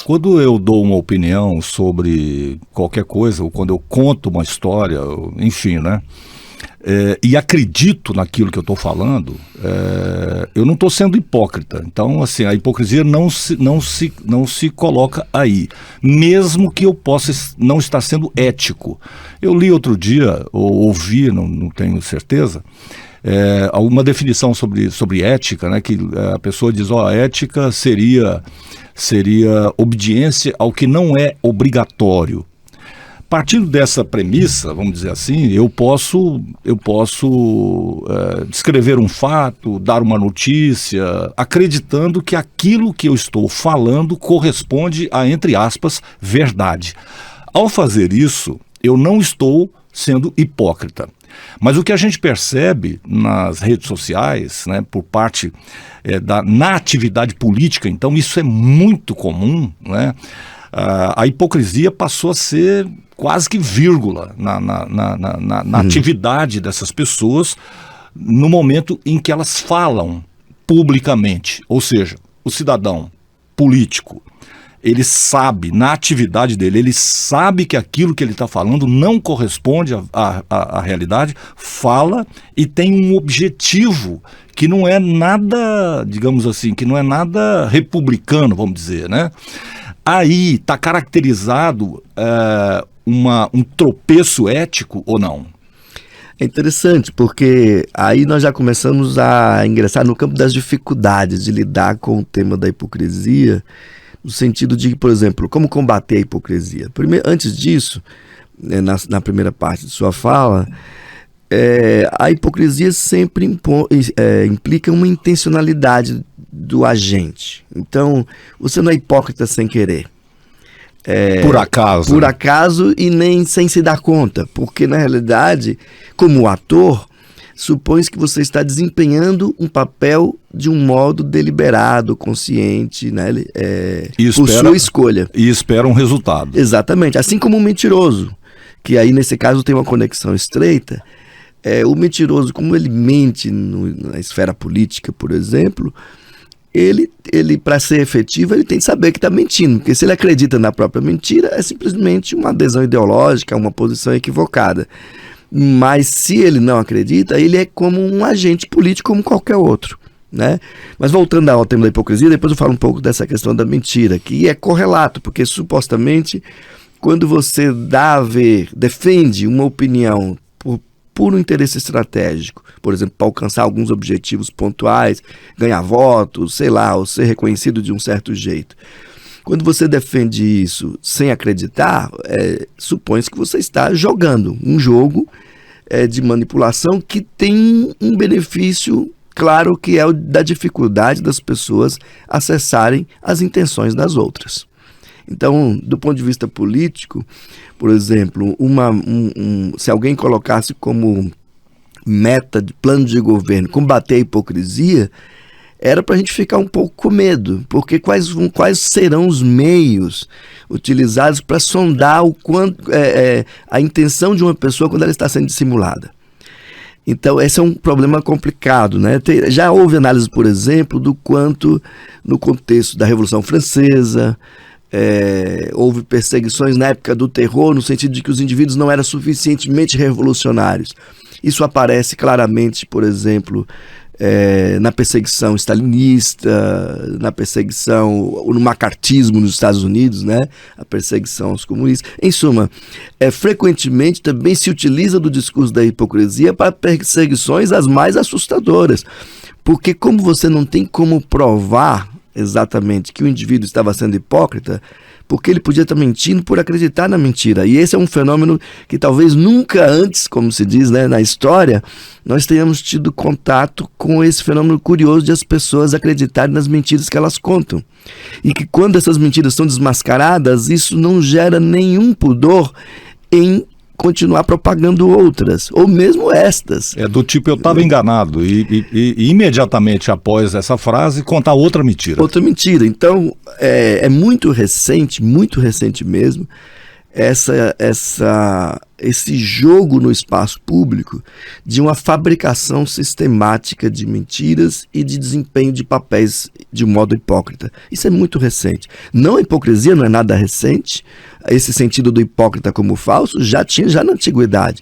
Quando eu dou uma opinião sobre qualquer coisa, ou quando eu conto uma história, enfim, né? E acredito naquilo que eu estou falando, eu não estou sendo hipócrita. Então, assim, a hipocrisia não se coloca aí, mesmo que eu possa não estar sendo ético. Eu li outro dia, ou ouvi, não tenho certeza, alguma definição sobre ética, né, que a pessoa diz, ética seria obediência ao que não é obrigatório. Partindo dessa premissa, vamos dizer assim, eu posso descrever um fato, dar uma notícia, acreditando que aquilo que eu estou falando corresponde a, entre aspas, verdade. Ao fazer isso, eu não estou sendo hipócrita. Mas o que a gente percebe nas redes sociais, né, por parte na atividade política, então isso é muito comum, né? A hipocrisia passou a ser quase que vírgula na atividade dessas pessoas no momento em que elas falam publicamente. Ou seja, o cidadão político, ele sabe, na atividade dele, ele sabe que aquilo que ele está falando não corresponde à realidade, fala e tem um objetivo que não é nada, digamos assim, que não é nada republicano, vamos dizer, né? Aí está caracterizado um tropeço ético ou não? É interessante, porque aí nós já começamos a ingressar no campo das dificuldades de lidar com o tema da hipocrisia, no sentido de, por exemplo, como combater a hipocrisia. Primeiro, antes disso, na primeira parte de sua fala, a hipocrisia sempre implica uma intencionalidade do agente. Então, você não é hipócrita sem querer. Por acaso. Por acaso e nem sem se dar conta. Porque, na realidade, como ator, supõe-se que você está desempenhando um papel de um modo deliberado, consciente, né? Por sua escolha. E espera um resultado. Exatamente. Assim como um mentiroso, que aí, nesse caso, tem uma conexão estreita. O mentiroso, como ele mente na esfera política, por exemplo, ele para ser efetivo, ele tem que saber que está mentindo, porque se ele acredita na própria mentira, é simplesmente uma adesão ideológica, uma posição equivocada. Mas se ele não acredita, ele é como um agente político como qualquer outro, né? Mas voltando ao tema da hipocrisia, depois eu falo um pouco dessa questão da mentira, que é correlato, porque supostamente quando você defende uma opinião por um interesse estratégico, por exemplo, para alcançar alguns objetivos pontuais, ganhar votos, sei lá, ou ser reconhecido de um certo jeito. Quando você defende isso sem acreditar, supõe-se que você está jogando um jogo de manipulação que tem um benefício claro, que é o da dificuldade das pessoas acessarem as intenções das outras. Então, do ponto de vista político, por exemplo, se alguém colocasse como meta de plano de governo combater a hipocrisia, era para a gente ficar um pouco com medo, porque quais serão os meios utilizados para sondar a intenção de uma pessoa quando ela está sendo dissimulada. Então, esse é um problema complicado, né? Já houve análise, por exemplo, do quanto, no contexto da Revolução Francesa, houve perseguições na época do terror, no sentido de que os indivíduos não eram suficientemente revolucionários. Isso aparece claramente, por exemplo, na perseguição stalinista, na perseguição, no macartismo nos Estados Unidos, né? A perseguição aos comunistas. Em suma, frequentemente também se utiliza do discurso da hipocrisia para perseguições as mais assustadoras. Porque como você não tem como provar exatamente que o indivíduo estava sendo hipócrita, porque ele podia estar mentindo por acreditar na mentira. E esse é um fenômeno que talvez nunca antes, como se diz, né, na história, nós tenhamos tido contato com esse fenômeno curioso de as pessoas acreditarem nas mentiras que elas contam. E que quando essas mentiras são desmascaradas, isso não gera nenhum pudor em continuar propagando outras, ou mesmo estas. Do tipo, eu estava enganado, e imediatamente após essa frase, contar outra mentira. Outra mentira. Então, é muito recente mesmo, essa esse jogo no espaço público de uma fabricação sistemática de mentiras e de desempenho de papéis de um modo hipócrita. Isso é muito recente. Não, a hipocrisia não é nada recente. Esse sentido do hipócrita como falso já tinha já na antiguidade.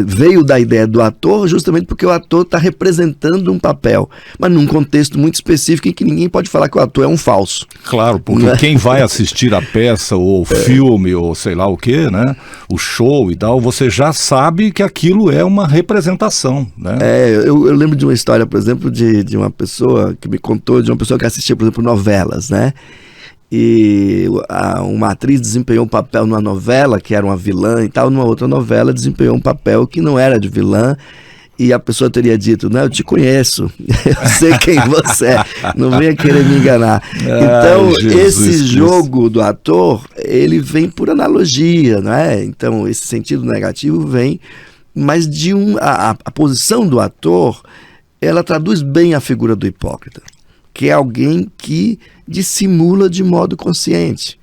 Veio da ideia do ator justamente porque o ator está representando um papel, mas num contexto muito específico em que ninguém pode falar que o ator é um falso. Claro, porque quem vai assistir a peça ou o filme ou sei lá o que, né, o show e tal, você já sabe que aquilo é uma representação, né? Eu lembro de uma história, por exemplo, de uma pessoa que me contou, de uma pessoa que assistia, por exemplo, novelas, né? E uma atriz desempenhou um papel numa novela que era uma vilã e tal, numa outra novela desempenhou um papel que não era de vilã, e a pessoa teria dito, não, eu te conheço, eu sei quem você é, não venha querer me enganar. Então, esse jogo do ator, ele vem por analogia, não é? Então, esse sentido negativo vem, mas a posição do ator, ela traduz bem a figura do hipócrita, que é alguém que dissimula de modo consciente.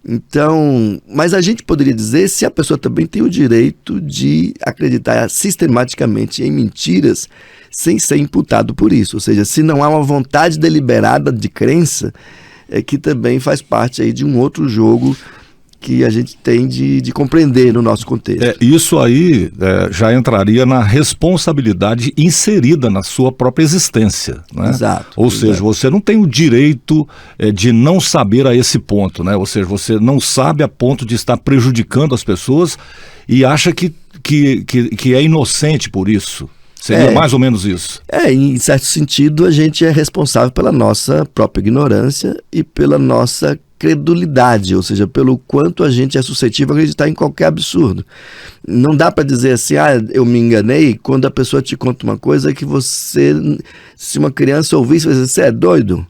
Então, mas a gente poderia dizer se a pessoa também tem o direito de acreditar sistematicamente em mentiras sem ser imputado por isso, ou seja, se não há uma vontade deliberada de crença, que também faz parte aí de um outro jogo que a gente tem de compreender no nosso contexto. Isso aí já entraria na responsabilidade inserida na sua própria existência, né? Exato. Ou seja, você não tem o direito de não saber a esse ponto, né? Ou seja, você não sabe a ponto de estar prejudicando as pessoas e acha que é inocente por isso. Seria mais ou menos isso. Em certo sentido, a gente é responsável pela nossa própria ignorância e pela nossa credulidade, ou seja, pelo quanto a gente é suscetível a acreditar em qualquer absurdo. Não dá para dizer assim, eu me enganei, quando a pessoa te conta uma coisa que você, se uma criança ouvisse, você dizer, você é doido,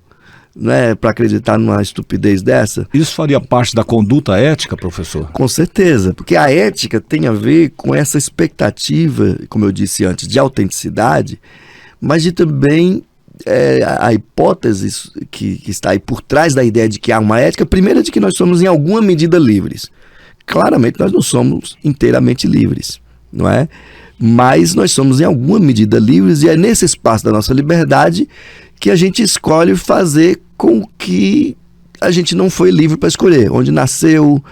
né, para acreditar numa estupidez dessa? Isso faria parte da conduta ética, professor? Com certeza, porque a ética tem a ver com essa expectativa, como eu disse antes, de autenticidade, mas de também a hipótese que está aí por trás da ideia de que há uma ética, primeiro é de que nós somos em alguma medida livres. Claramente nós não somos inteiramente livres, não é? Mas nós somos em alguma medida livres, e é nesse espaço da nossa liberdade que a gente escolhe fazer com que a gente não foi livre para escolher. Onde nasceu,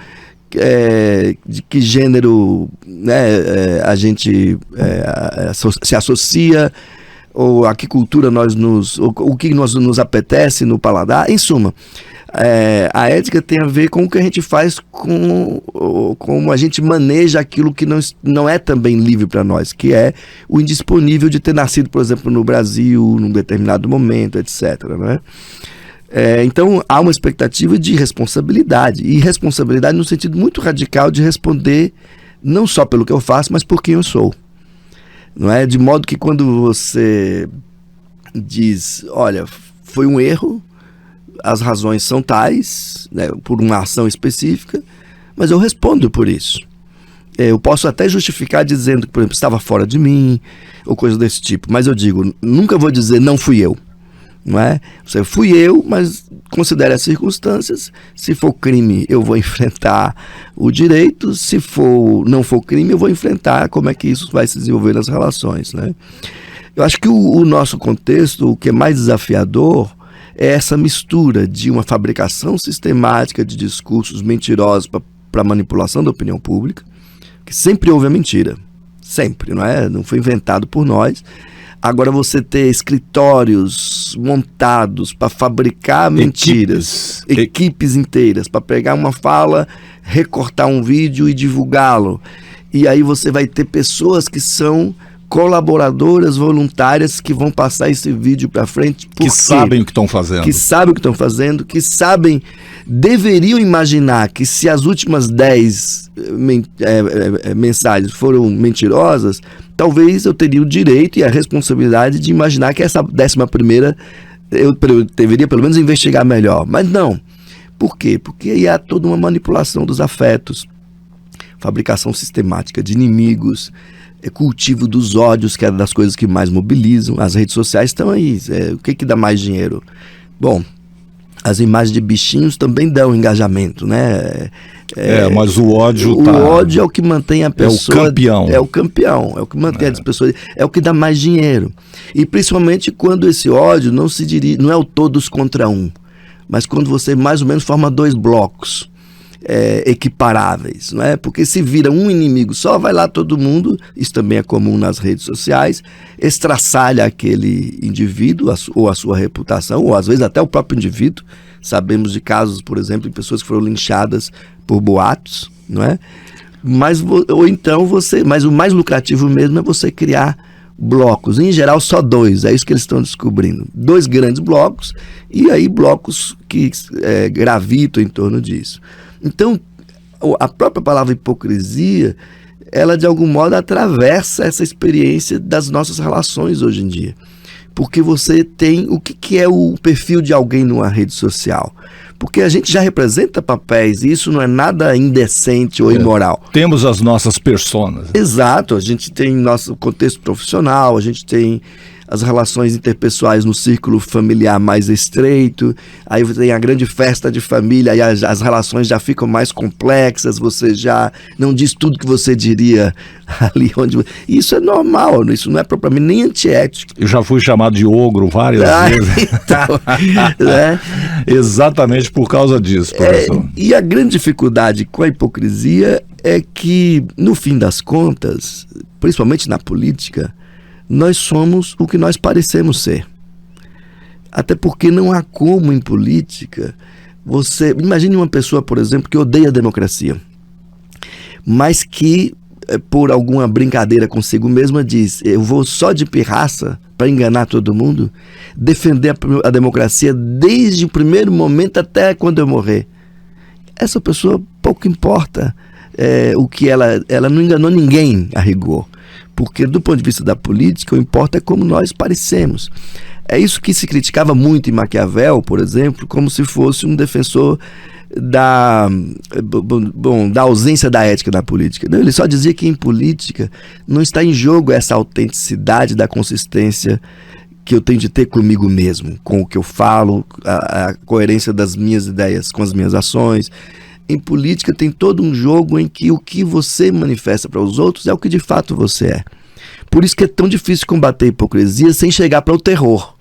de que gênero, né, a gente se associa, ou a que cultura o que nos apetece no paladar, em suma. A ética tem a ver com o que a gente faz, com como a gente maneja aquilo que não é também livre para nós, que é o indisponível de ter nascido, por exemplo, no Brasil, num determinado momento, etc. Né? Então, há uma expectativa de responsabilidade, e responsabilidade no sentido muito radical de responder não só pelo que eu faço, mas por quem eu sou. Não é? De modo que quando você diz, olha, foi um erro, as razões são tais, né, por uma ação específica, mas eu respondo por isso. Eu posso até justificar dizendo que, por exemplo, estava fora de mim, ou coisa desse tipo, mas eu digo, nunca vou dizer não fui eu. Não é? Fui eu, mas considere as circunstâncias. Se for crime, eu vou enfrentar o direito. Se não for crime, eu vou enfrentar como é que isso vai se desenvolver nas relações, né? Eu acho que o nosso contexto, o que é mais desafiador, é essa mistura de uma fabricação sistemática de discursos mentirosos para manipulação da opinião pública, que sempre houve a mentira, sempre, não é? Não foi inventado por nós. Agora, você ter escritórios montados para fabricar mentiras, equipes inteiras, para pegar uma fala, recortar um vídeo e divulgá-lo. E aí você vai ter pessoas que são colaboradoras voluntárias que vão passar esse vídeo para frente. Que sabem o que estão fazendo. Que sabem o que estão fazendo, que sabem, deveriam imaginar que se as últimas 10 mensagens foram mentirosas, talvez eu teria o direito e a responsabilidade de imaginar que essa 11ª eu deveria pelo menos investigar melhor. Mas não. Por quê? Porque aí há toda uma manipulação dos afetos, fabricação sistemática de inimigos, cultivo dos ódios, que é das coisas que mais mobilizam. As redes sociais estão aí. O que dá mais dinheiro? Bom, as imagens de bichinhos também dão engajamento, né? Mas o ódio O ódio é o que mantém a pessoa... É o campeão. É o campeão, é o que mantém as pessoas... É o que dá mais dinheiro. E principalmente quando esse ódio não se dirige... Não é o todos contra um, mas quando você mais ou menos forma dois blocos equiparáveis, não é? Porque se vira um inimigo só, vai lá todo mundo, isso também é comum nas redes sociais, estraçalha aquele indivíduo ou a sua reputação, ou às vezes até o próprio indivíduo. Sabemos de casos, por exemplo, de pessoas que foram linchadas por boatos, não é? Mas o mais lucrativo mesmo é você criar blocos, em geral só dois, é isso que eles estão descobrindo, dois grandes blocos, e aí blocos que gravitam em torno disso. Então, a própria palavra hipocrisia, ela de algum modo atravessa essa experiência das nossas relações hoje em dia. Porque você tem... O que é o perfil de alguém numa rede social? Porque a gente já representa papéis, e isso não é nada indecente ou imoral. Temos as nossas personas. Exato, a gente tem nosso contexto profissional, a gente tem as relações interpessoais no círculo familiar mais estreito, aí você tem a grande festa de família, aí as relações já ficam mais complexas, você já não diz tudo que você diria ali onde... Isso é normal, isso não é propriamente nem antiético. Eu já fui chamado de ogro várias vezes. Então, Exatamente por causa disso, professor. E a grande dificuldade com a hipocrisia é que, no fim das contas, principalmente na política, nós somos o que nós parecemos ser. Até porque não há como em política você... Imagine uma pessoa, por exemplo, que odeia a democracia, mas que, por alguma brincadeira consigo mesma, diz: eu vou só de pirraça para enganar todo mundo, defender a democracia desde o primeiro momento até quando eu morrer. Essa pessoa pouco importa o que ela não enganou ninguém a rigor. Porque do ponto de vista da política, o que importa é como nós parecemos. É isso que se criticava muito em Maquiavel, por exemplo, como se fosse um defensor da ausência da ética na política. Não, ele só dizia que em política não está em jogo essa autenticidade da consistência que eu tenho de ter comigo mesmo, com o que eu falo, a coerência das minhas ideias com as minhas ações. Em política tem todo um jogo em que o que você manifesta para os outros é o que de fato você é. Por isso que é tão difícil combater a hipocrisia sem chegar para o terror.